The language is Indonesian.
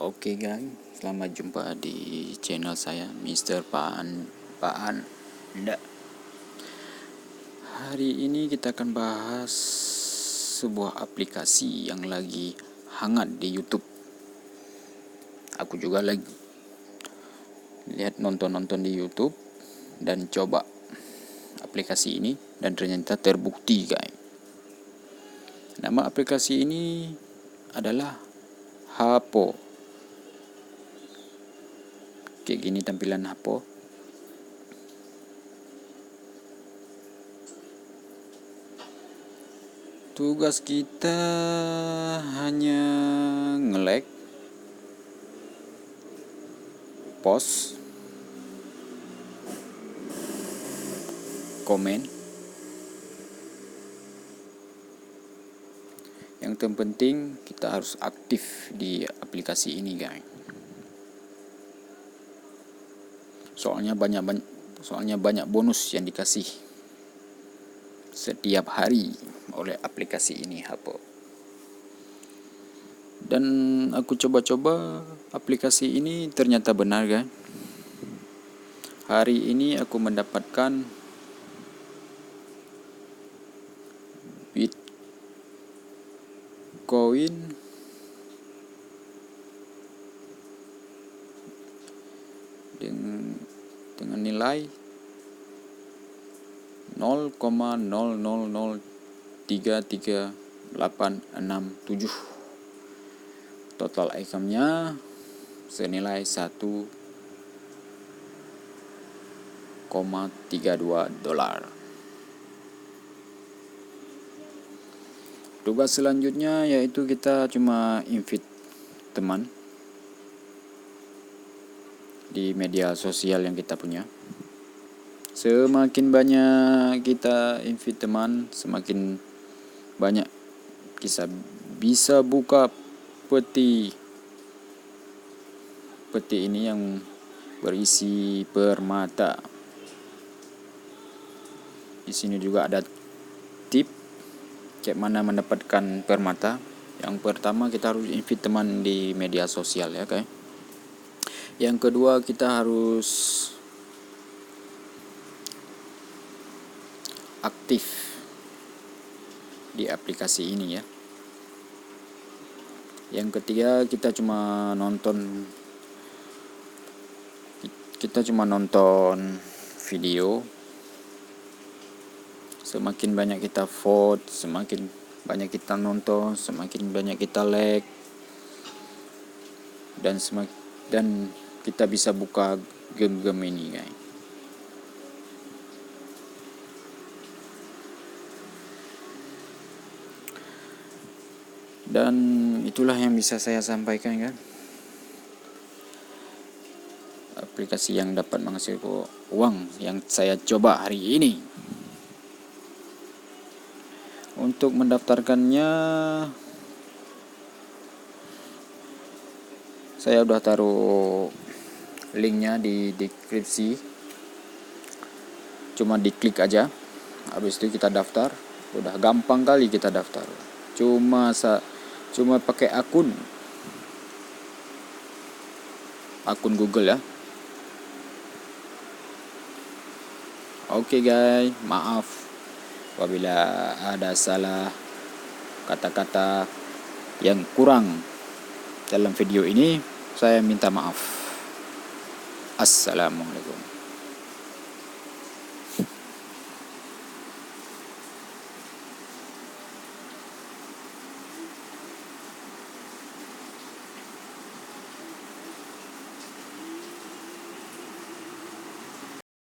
Oke guys, selamat jumpa di channel saya Mr. Paanda. Hari ini kita akan bahas sebuah aplikasi yang lagi hangat di YouTube. Aku juga lagi lihat nonton di YouTube dan coba aplikasi ini dan ternyata terbukti guys. Nama aplikasi ini adalah Hapo. Kayak gini tampilan Hapo. Tugas kita hanya nge-like, post, komen. Yang terpenting kita harus aktif di aplikasi ini guys. Soalnya banyak bonus yang dikasih setiap hari oleh aplikasi ini Hapo. Dan aku coba-coba aplikasi ini ternyata benar kan. Hari ini aku mendapatkan Bitcoin dengan nilai 0,00033867. Total income-nya senilai 1,32 dolar. Tugas selanjutnya yaitu kita cuma invite teman di media sosial yang kita punya. Semakin banyak kita invite teman, semakin banyak kita bisa buka peti ini yang berisi permata. Di sini juga ada tip kayak mana mendapatkan permata. Yang pertama kita harus invite teman di media sosial ya kayak. Yang kedua kita harus aktif di aplikasi ini ya. Yang ketiga kita cuma nonton video. Semakin banyak kita vote, semakin banyak kita nonton, semakin banyak kita like, dan kita bisa buka game-game ini guys. Dan itulah yang bisa saya sampaikan kan. Aplikasi yang dapat menghasilkan uang yang saya coba hari ini. Untuk mendaftarkannya saya udah taruh linknya di deskripsi. Cuma diklik aja. Habis itu kita daftar. Udah gampang kali kita daftar. Cuma pakai akun Google ya. Oke guys, maaf apabila ada salah kata-kata yang kurang dalam video ini, saya minta maaf. Assalamualaikum.